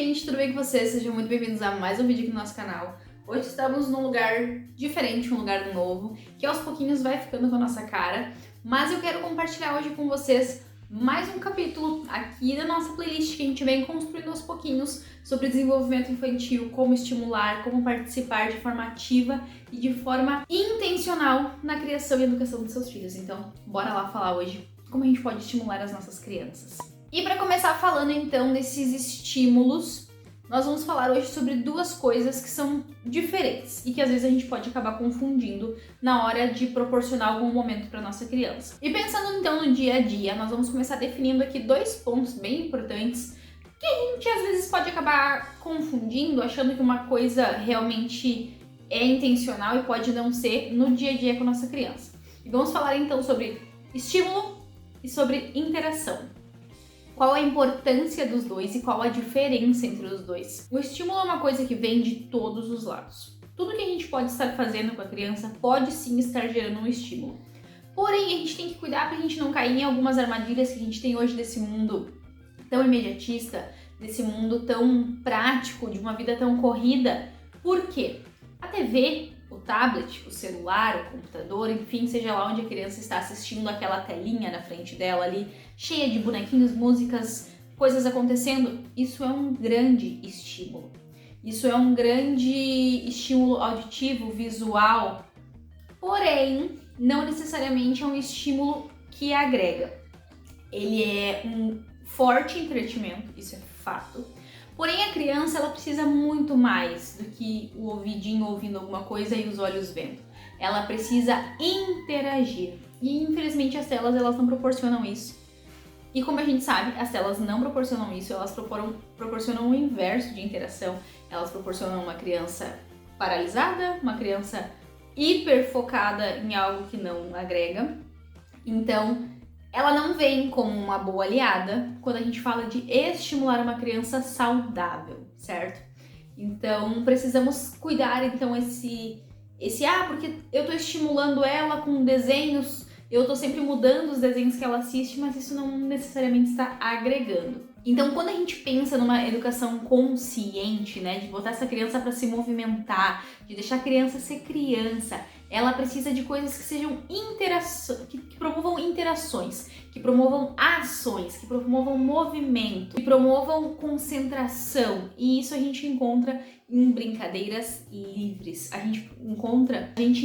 gente, tudo bem com vocês? Sejam muito bem-vindos a mais um vídeo aqui no nosso canal. Hoje estamos num lugar diferente, um lugar novo, que aos pouquinhos vai ficando com a nossa cara, mas eu quero compartilhar hoje com vocês mais um capítulo aqui da nossa playlist que a gente vem construindo aos pouquinhos sobre desenvolvimento infantil, como estimular, como participar de forma ativa e de forma intencional na criação e educação dos seus filhos. Então, bora lá falar hoje como a gente pode estimular as nossas crianças. E para começar falando então desses estímulos, nós vamos falar hoje sobre duas coisas que são diferentes e que às vezes a gente pode acabar confundindo na hora de proporcionar algum momento para nossa criança. E pensando então no dia a dia, nós vamos começar definindo aqui dois pontos bem importantes que a gente às vezes pode acabar confundindo, achando que uma coisa realmente é intencional e pode não ser no dia a dia com a nossa criança. E vamos falar então sobre estímulo e sobre interação. Qual a importância dos dois e qual a diferença entre os dois? O estímulo é uma coisa que vem de todos os lados. Tudo que a gente pode estar fazendo com a criança pode sim estar gerando um estímulo. Porém, a gente tem que cuidar para a gente não cair em algumas armadilhas que a gente tem hoje desse mundo tão imediatista, desse mundo tão prático, de uma vida tão corrida. Por quê? A TV, o tablet, o celular, o computador, enfim, seja lá onde a criança está assistindo aquela telinha na frente dela ali, cheia de bonequinhos, músicas, coisas acontecendo, isso é um grande estímulo. Isso é um grande estímulo auditivo, visual, porém, não necessariamente é um estímulo que agrega. Ele é um forte entretenimento, isso é fato. Porém, a criança ela precisa muito mais do que o ouvidinho ouvindo alguma coisa e os olhos vendo. Ela precisa interagir. E, infelizmente, as telas elas não proporcionam isso. E como a gente sabe, as telas não proporcionam isso, elas proporcionam o inverso de interação. Elas proporcionam uma criança paralisada, uma criança hiper focada em algo que não agrega. Então, ela não vem como uma boa aliada quando a gente fala de estimular uma criança saudável, certo? Então, precisamos cuidar, então, porque eu tô estimulando ela com desenhos, eu tô sempre mudando os desenhos que ela assiste, mas isso não necessariamente está agregando. Então, quando a gente pensa numa educação consciente, né, de botar essa criança para se movimentar, de deixar a criança ser criança, ela precisa de coisas que sejam que promovam interações, que promovam ações, que promovam movimento, que promovam concentração. E isso a gente encontra em brincadeiras livres. A gente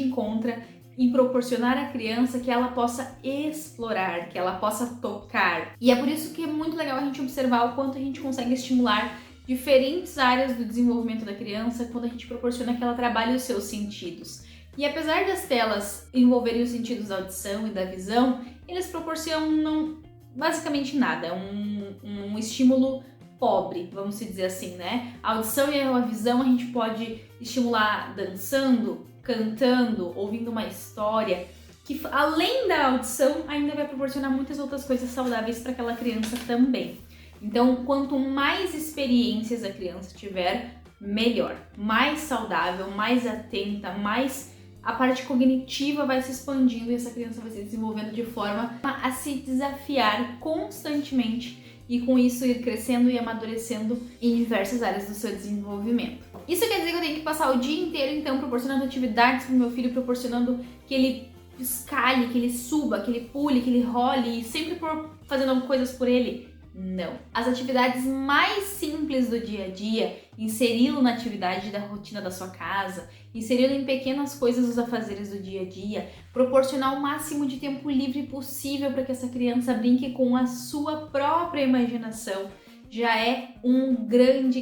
encontra em proporcionar à criança que ela possa explorar, que ela possa tocar. E é por isso que é muito legal a gente observar o quanto a gente consegue estimular diferentes áreas do desenvolvimento da criança quando a gente proporciona que ela trabalhe os seus sentidos. E apesar das telas envolverem os sentidos da audição e da visão, eles proporcionam basicamente nada, um estímulo pobre, vamos dizer assim, né? A audição e a visão a gente pode estimular dançando, cantando, ouvindo uma história, que além da audição ainda vai proporcionar muitas outras coisas saudáveis para aquela criança também. Então, quanto mais experiências a criança tiver, melhor. Mais saudável, mais atenta, mais a parte cognitiva vai se expandindo e essa criança vai se desenvolvendo de forma a se desafiar constantemente e com isso ir crescendo e amadurecendo em diversas áreas do seu desenvolvimento. Isso quer dizer que eu tenho que passar o dia inteiro então proporcionando atividades para o meu filho, proporcionando que ele escale, que ele suba, que ele pule, que ele role e sempre fazendo coisas por ele? Não. As atividades mais simples do dia a dia, inseri-lo na atividade da rotina da sua casa, inseri-lo em pequenas coisas dos afazeres do dia a dia, proporcionar o máximo de tempo livre possível para que essa criança brinque com a sua própria imaginação, já é um grande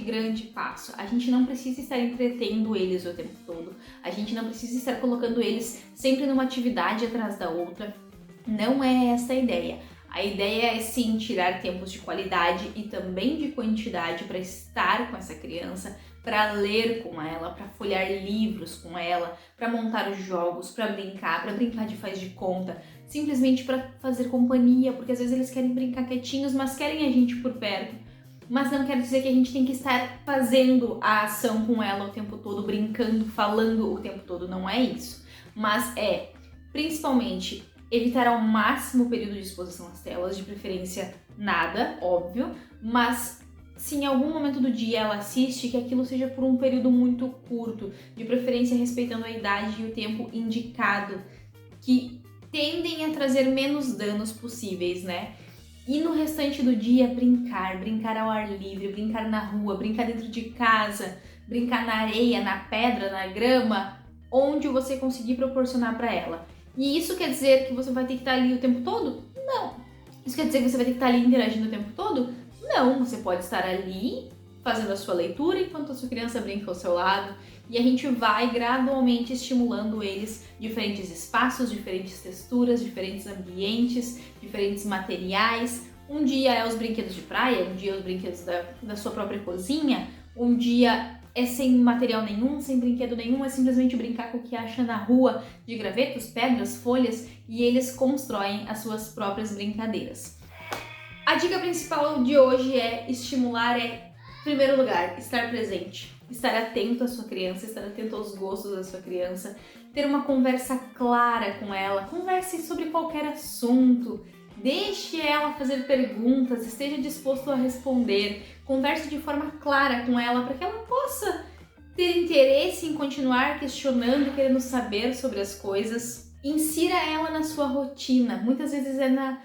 passo. A gente não precisa estar entretendo eles o tempo todo, a gente não precisa estar colocando eles sempre numa atividade atrás da outra, não é essa a ideia. A ideia é sim tirar tempos de qualidade e também de quantidade para estar com essa criança, para ler com ela, para folhear livros com ela, para montar os jogos, para brincar de faz de conta, simplesmente para fazer companhia, porque às vezes eles querem brincar quietinhos, mas querem a gente por perto. Mas não quer dizer que a gente tem que estar fazendo a ação com ela o tempo todo, brincando, falando o tempo todo, não é isso. Mas é, principalmente, evitar ao máximo o período de exposição às telas, de preferência nada, óbvio, mas se em algum momento do dia ela assiste, que aquilo seja por um período muito curto, de preferência respeitando a idade e o tempo indicado, que tendem a trazer menos danos possíveis, né? E no restante do dia, brincar ao ar livre, brincar na rua, brincar dentro de casa, brincar na areia, na pedra, na grama, onde você conseguir proporcionar para ela. E isso quer dizer que você vai ter que estar ali o tempo todo? Não. Isso quer dizer que você vai ter que estar ali interagindo o tempo todo? Não. Você pode estar ali fazendo a sua leitura enquanto a sua criança brinca ao seu lado, e a gente vai gradualmente estimulando eles diferentes espaços, diferentes texturas, diferentes ambientes, diferentes materiais. Um dia é os brinquedos de praia, um dia é os brinquedos da sua própria cozinha, um dia é sem material nenhum, sem brinquedo nenhum, é simplesmente brincar com o que acha na rua, de gravetos, pedras, folhas, e eles constroem as suas próprias brincadeiras. A dica principal de hoje é estimular, em primeiro lugar, estar presente, estar atento à sua criança, estar atento aos gostos da sua criança, ter uma conversa clara com ela, converse sobre qualquer assunto, deixe ela fazer perguntas, esteja disposto a responder, converse de forma clara com ela para que ela possa ter interesse em continuar questionando, querendo saber sobre as coisas. Insira ela na sua rotina, muitas vezes é na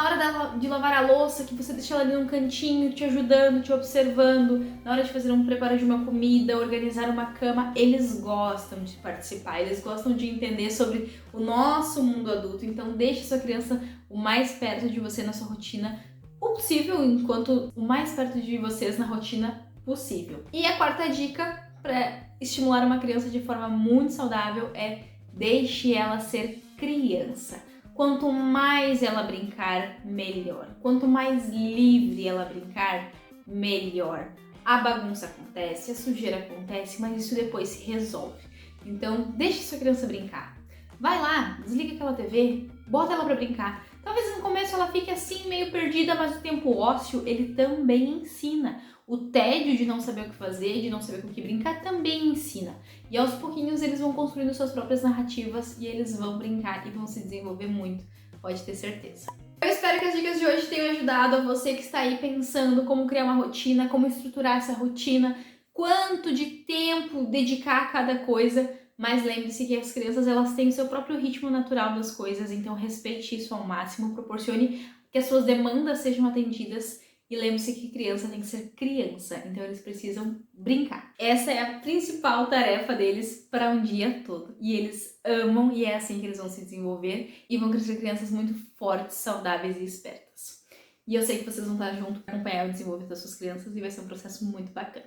hora de lavar a louça, que você deixa ela ali num cantinho, te ajudando, te observando, na hora de fazer um preparo de uma comida, organizar uma cama, eles gostam de participar, eles gostam de entender sobre o nosso mundo adulto, então deixe sua criança o mais perto de você na sua rotina possível, enquanto o mais perto de vocês na rotina possível. E a quarta dica para estimular uma criança de forma muito saudável é deixe ela ser criança. Quanto mais ela brincar, melhor. Quanto mais livre ela brincar, melhor. A bagunça acontece, a sujeira acontece, mas isso depois se resolve. Então, deixe sua criança brincar. Vai lá, desliga aquela TV, bota ela pra brincar. Talvez no começo ela fique assim, meio perdida, mas o tempo ósseo, ele também ensina. O tédio de não saber o que fazer, de não saber com o que brincar, também ensina. E aos pouquinhos eles vão construindo suas próprias narrativas e eles vão brincar e vão se desenvolver muito, pode ter certeza. Eu espero que as dicas de hoje tenham ajudado a você que está aí pensando como criar uma rotina, como estruturar essa rotina, quanto de tempo dedicar a cada coisa, mas lembre-se que as crianças elas têm o seu próprio ritmo natural das coisas, então respeite isso ao máximo, proporcione que as suas demandas sejam atendidas. E lembre-se que criança tem que ser criança, então eles precisam brincar. Essa é a principal tarefa deles para um dia todo. E eles amam e é assim que eles vão se desenvolver e vão crescer crianças muito fortes, saudáveis e espertas. E eu sei que vocês vão estar junto para acompanhar o desenvolvimento das suas crianças e vai ser um processo muito bacana.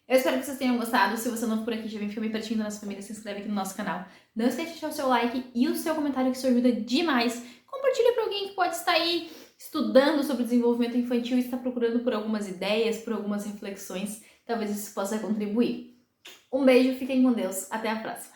Eu espero que vocês tenham gostado. Se você é novo por aqui, já vem filme pertinho da nossa família, se inscreve aqui no nosso canal. Não esquece de deixar o seu like e o seu comentário, que isso ajuda demais. Compartilha para alguém que pode estar aí estudando sobre desenvolvimento infantil e está procurando por algumas ideias, por algumas reflexões. Talvez isso possa contribuir. Um beijo, fiquem com Deus. Até a próxima.